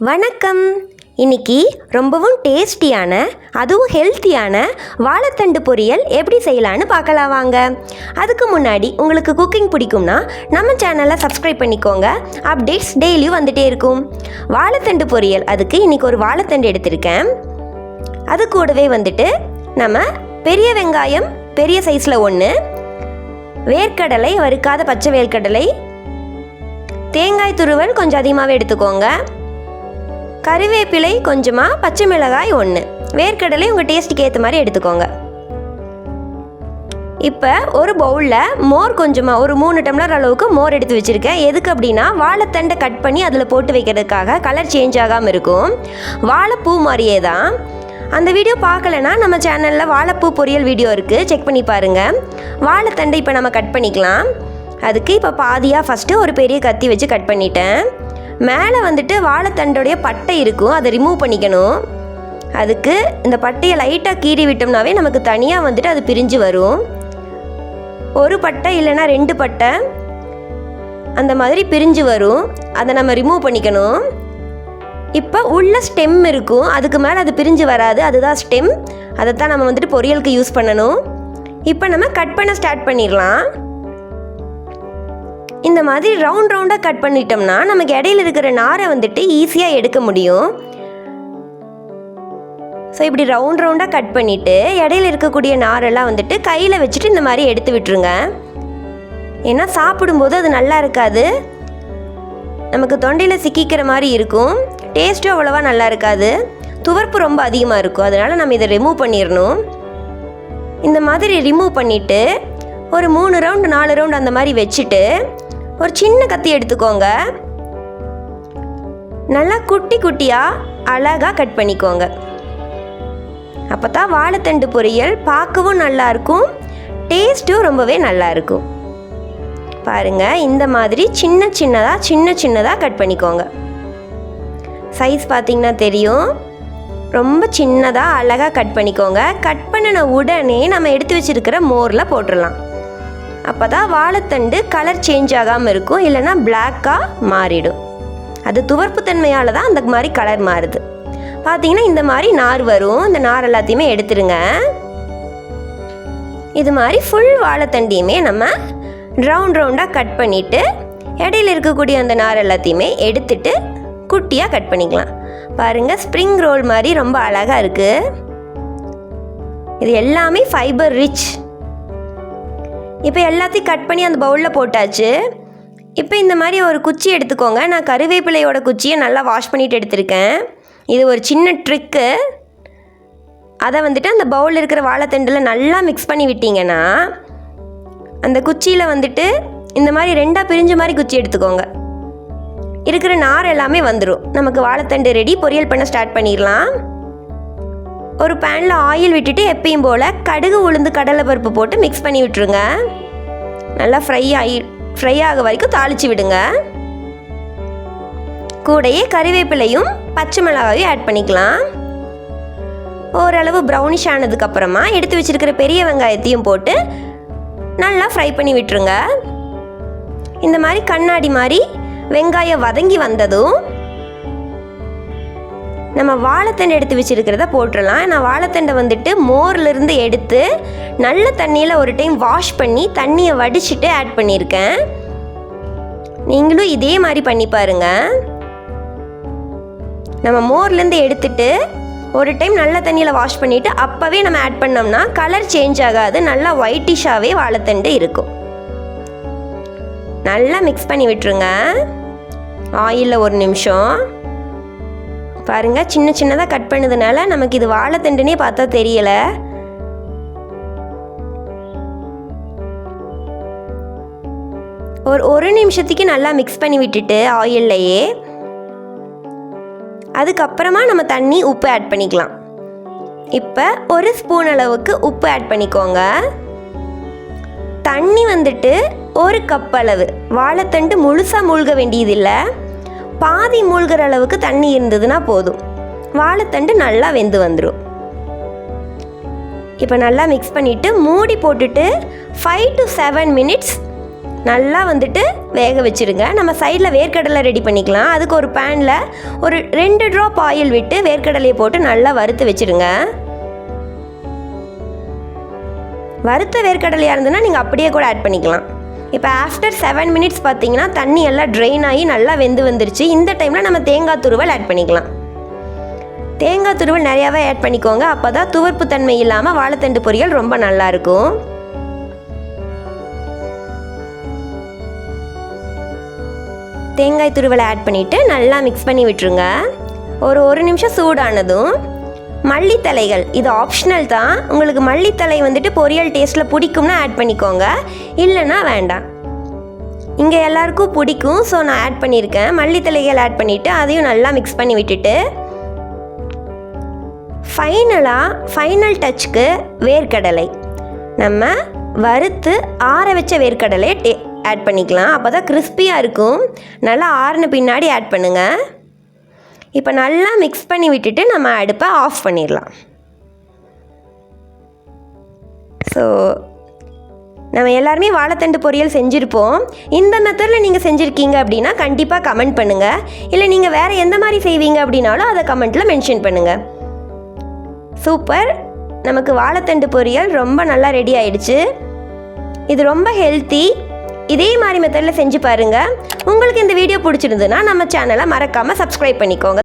வணக்கம். இன்னைக்கு ரொம்பவும் டேஸ்டியான அதுவும் ஹெல்த்தியான வாழைத்தண்டு பொரியல் எப்படி செய்யலான்னு பார்க்கலாம் வாங்க. அதுக்கு முன்னாடி உங்களுக்கு குக்கிங் பிடிக்கும்னா நம்ம சேனலை சப்ஸ்கிரைப் பண்ணிக்கோங்க. அப்டேட்ஸ் டெய்லியும் வந்துட்டே இருக்கும். வாழைத்தண்டு பொரியல் அதுக்கு இன்றைக்கி ஒரு வாழைத்தண்டு எடுத்திருக்கேன். அது கூடவே நம்ம பெரிய வெங்காயம் பெரிய சைஸில் 1, வேர்க்கடலை வறுக்காத பச்சை வேர்க்கடலை, தேங்காய் துருவல் கொஞ்சம் அதிகமாகவே எடுத்துக்கோங்க, கறிவேப்பிலை கொஞ்சமாக, பச்சை மிளகாய் 1, வேர்க்கடலை உங்கள் டேஸ்ட்டுக்கு ஏற்ற மாதிரி எடுத்துக்கோங்க. இப்போ ஒரு பவுலில் மோர் கொஞ்சமாக ஒரு 3 டம்ளர் அளவுக்கு மோர் எடுத்து வச்சுருக்கேன். எதுக்கு அப்படின்னா வாழைத்தண்டை கட் பண்ணி அதில் போட்டு வைக்கிறதுக்காக, கலர் சேஞ்ச் ஆகாமல் இருக்கும். வாழைப்பூ மாதிரியே தான். அந்த வீடியோ பார்க்கலன்னா நம்ம சேனலில் வாழைப்பூ பொரியல் வீடியோ இருக்குது, செக் பண்ணி பாருங்கள். வாழைத்தண்டை இப்போ நம்ம கட் பண்ணிக்கலாம். அதுக்கு இப்போ பாதியாக ஃபஸ்ட்டு ஒரு பெரிய கத்தி வச்சு கட் பண்ணிட்டேன். மேலே வாழைத்தண்டோடைய பட்டை இருக்கும், அதை ரிமூவ் பண்ணிக்கணும். அதுக்கு இந்த பட்டையை லைட்டாக கீறி விட்டோம்னாவே நமக்கு தனியாக அது பிரிஞ்சு வரும். ஒரு பட்டை இல்லைன்னா 2 பட்டை அந்த மாதிரி பிரிஞ்சு வரும். அதை நம்ம ரிமூவ் பண்ணிக்கணும். இப்போ உள்ள ஸ்டெம் இருக்கும், அதுக்கு மேலே அது பிரிஞ்சு வராது, அதுதான் ஸ்டெம். அதை தான் நம்ம பொரியலுக்கு யூஸ் பண்ணணும். இப்போ நம்ம கட் பண்ண ஸ்டார்ட் பண்ணிடலாம். இந்த மாதிரி ரவுண்டாக கட் பண்ணிட்டோம்னா நமக்கு இடையில இருக்கிற நாரை ஈஸியாக எடுக்க முடியும். ஸோ இப்படி ரவுண்டாக கட் பண்ணிவிட்டு இடையில இருக்கக்கூடிய நாரெல்லாம் கையில் வச்சுட்டு இந்த மாதிரி எடுத்து விட்டுருங்க. ஏன்னா சாப்பிடும்போது அது நல்லா இருக்காது, நமக்கு தொண்டையில் சிக்கிக்கிற மாதிரி இருக்கும், டேஸ்ட்டும் அவ்வளோவா நல்லா இருக்காது, துவர்ப்பு ரொம்ப அதிகமாக இருக்கும். அதனால் நம்ம இதை ரிமூவ் பண்ணிடணும். இந்த மாதிரி ரிமூவ் பண்ணிவிட்டு ஒரு 3 ரவுண்டு 4 ரவுண்டு அந்த மாதிரி வச்சுட்டு ஒரு சின்ன கத்தி எடுத்துக்கோங்க. நல்லா குட்டி குட்டியாக அழகாக கட் பண்ணிக்கோங்க. அப்போ தான் வாழைத்தண்டு பொரியல் பார்க்கவும் நல்லாயிருக்கும், டேஸ்ட்டும் ரொம்பவே நல்லாயிருக்கும். பாருங்கள், இந்த மாதிரி சின்ன சின்னதாக கட் பண்ணிக்கோங்க. சைஸ் பார்த்திங்கன்னா தெரியும், ரொம்ப சின்னதாக அழகாக கட் பண்ணிக்கோங்க. கட் பண்ணின உடனே நம்ம எடுத்து வச்சுருக்கிற மோரில் போட்டுடலாம். அப்போ தான் வாழைத்தண்டு கலர் சேஞ்ச் ஆகாமல் இருக்கும், இல்லைன்னா பிளாக்காக மாறிடும். அது துவர்ப்பு தன்மையால் தான் அந்த மாதிரி கலர் மாறுது. பார்த்திங்கன்னா இந்த மாதிரி நார் வரும். இந்த நார் எல்லாத்தையுமே எடுத்துருங்க. இது மாதிரி ஃபுல் வாழைத்தண்டையுமே நம்ம ரவுண்டாக கட் பண்ணிவிட்டு இடையில இருக்கக்கூடிய அந்த நார் எல்லாத்தையுமே எடுத்துட்டு குட்டியாக கட் பண்ணிக்கலாம். பாருங்கள், ஸ்ப்ரிங் ரோல் மாதிரி ரொம்ப அழகாக இருக்குது. இது எல்லாமே ஃபைபர் ரிச். இப்போ எல்லாத்தையும் கட் பண்ணி அந்த பவுலில் போட்டாச்சு. இப்போ இந்த மாதிரி ஒரு குச்சி எடுத்துக்கோங்க. நான் கறிவேப்பிலையோட குச்சியை நல்லா வாஷ் பண்ணிவிட்டு எடுத்திருக்கேன். இது ஒரு சின்ன ட்ரிக்கு. அதை அந்த பவுலில் இருக்கிற வாழைத்தண்டில் நல்லா மிக்ஸ் பண்ணி விட்டிங்கன்னா அந்த குச்சியில் இந்த மாதிரி 2ஆக பிரிஞ்ச மாதிரி குச்சி எடுத்துக்கோங்க. இருக்கிற நார் எல்லாமே வந்துடும். நமக்கு வாழைத்தண்டு ரெடி. பொரியல் பண்ண ஸ்டார்ட் பண்ணிடலாம். ஒரு பேனில் ஆயில் விட்டுட்டு எப்பயும் போல் கடுகு, உளுந்து, கடலைப்பருப்பு போட்டு மிக்ஸ் பண்ணி விட்டுருங்க. நல்லா ஃப்ரை ஆக வரைக்கும் தாளித்து விடுங்க. கூடையே கறிவேப்பிலையும் பச்சை மிளகாயும் ஆட் பண்ணிக்கலாம். ஓரளவு ப்ரௌனிஷ் ஆனதுக்கப்புறமா எடுத்து வச்சுருக்கிற பெரிய வெங்காயத்தையும் போட்டு நல்லா ஃப்ரை பண்ணி விட்டுருங்க. இந்த மாதிரி கண்ணாடி மாதிரி வெங்காயம் வதங்கி வந்ததும் நம்ம வாழைத்தண்டை எடுத்து வச்சுருக்கிறத போட்டுடலாம். நான் வாழைத்தண்டை மோர்லேருந்து எடுத்து நல்ல தண்ணியில் ஒரு டைம் வாஷ் பண்ணி தண்ணியை வடிச்சிட்டு ஆட் பண்ணியிருக்கேன். நீங்களும் இதே மாதிரி பண்ணி பாருங்கள். நம்ம மோர்லேருந்து எடுத்துட்டு ஒரு டைம் நல்ல தண்ணியில் வாஷ் பண்ணிவிட்டு அப்போவே நம்ம ஆட் பண்ணோம்னா கலர் சேஞ்ச் ஆகாது, நல்லா ஒயிட்டிஷாகவே வாழைத்தண்டு இருக்கும். நல்லா மிக்ஸ் பண்ணி விட்டுருங்க ஆயிலில் 1 நிமிஷம். பாருங்கள், சின்னதாக கட் பண்ணதுனால நமக்கு இது வாழைத்தண்டுனே பார்த்தா தெரியலை. ஒரு நிமிஷத்துக்கு நல்லா மிக்ஸ் பண்ணி விட்டுட்டு ஆயில்லையே, அதுக்கப்புறமா நம்ம தண்ணி, உப்பு ஆட் பண்ணிக்கலாம். இப்போ 1 ஸ்பூன் அளவுக்கு உப்பு ஆட் பண்ணிக்கோங்க. தண்ணி 1 கப் அளவு. வாழைத்தண்டு முழுசாக மூழ்க வேண்டியதில்லை, பாதி மூழ்கிற அளவுக்கு தண்ணி இருந்ததுன்னா போதும். வாழைத்தண்டு நல்லா வெந்து வந்துடும். இப்போ நல்லா மிக்ஸ் பண்ணிவிட்டு மூடி போட்டுட்டு 5 to 7 மினிட்ஸ் நல்லா வந்துட்டு வேக வச்சுருங்க. நம்ம சைடில் வேர்க்கடலை ரெடி பண்ணிக்கலாம். அதுக்கு ஒரு பேனில் ஒரு 2 ட்ராப் ஆயில் விட்டு வேர்க்கடலையை போட்டு நல்லா வறுத்து வச்சுருங்க. வறுத்த வேர்க்கடலையாக இருந்ததுன்னா நீங்கள் அப்படியே கூட ஆட் பண்ணிக்கலாம். இப்போ ஆஃப்டர் 7 மினிட்ஸ் பார்த்தீங்கன்னா தண்ணி எல்லாம் ட்ரெயின் ஆகி நல்லா வெந்து வந்துருச்சு. இந்த டைமில் நம்ம தேங்காய் துருவல் ஆட் பண்ணிக்கலாம். தேங்காய் துருவல் நிறையாவே ஆட் பண்ணிக்கோங்க. அப்போ தான் துவர்ப்பு தன்மை இல்லாமல் வாழைத்தண்டு பொரியல் ரொம்ப நல்லாயிருக்கும். தேங்காய் துருவலை ஆட் பண்ணிவிட்டு நல்லா மிக்ஸ் பண்ணி விட்டுருங்க. ஒரு நிமிஷம் சூடானதும் மல்லித்தலைகள், இது ஆப்ஷனல் தான். உங்களுக்கு மல்லித்தலை வந்துட்டு பொரியல் டேஸ்ட்டில் பிடிக்கும்னா ஆட் பண்ணிக்கோங்க, இல்லைன்னா வேண்டாம். இங்கே எல்லாருக்கும் பிடிக்கும், ஸோ நான் ஆட் பண்ணியிருக்கேன். மல்லித்தலைகள் ஆட் பண்ணிவிட்டு அதையும் நல்லா மிக்ஸ் பண்ணி விட்டுட்டு ஃபைனல் டச்சுக்கு வேர்க்கடலை, நம்ம வறுத்து ஆற வச்ச வேர்க்கடலை ஆட் பண்ணிக்கலாம். அப்போ தான் கிறிஸ்பியாக இருக்கும். நல்லா ஆறின பின்னாடி ஆட் பண்ணுங்கள். இப்போ நல்லா மிக்ஸ் பண்ணி விட்டுட்டு நம்ம அடுப்பை ஆஃப் பண்ணிடலாம். ஸோ நம்ம எல்லாருமே வாழைத்தண்டு பொரியல் செஞ்சுருப்போம். இந்த மெத்தடில் நீங்கள் செஞ்சுருக்கீங்க அப்படின்னா கண்டிப்பாக கமெண்ட் பண்ணுங்கள். இல்லை நீங்கள் வேறு எந்த மாதிரி செய்வீங்க அப்படின்னாலும் அதை கமெண்ட்டில் மென்ஷன் பண்ணுங்கள். சூப்பர், நமக்கு வாழைத்தண்டு பொரியல் ரொம்ப நல்லா ரெடி ஆயிடுச்சு. இது ரொம்ப ஹெல்த்தி. இதே மாதிரி மெத்தடில் செஞ்சு பாருங்கள். உங்களுக்கு இந்த வீடியோ பிடிச்சிருந்துன்னா நம்ம சேனலை மறக்காமல் சப்ஸ்கிரைப் பண்ணிக்கோங்க.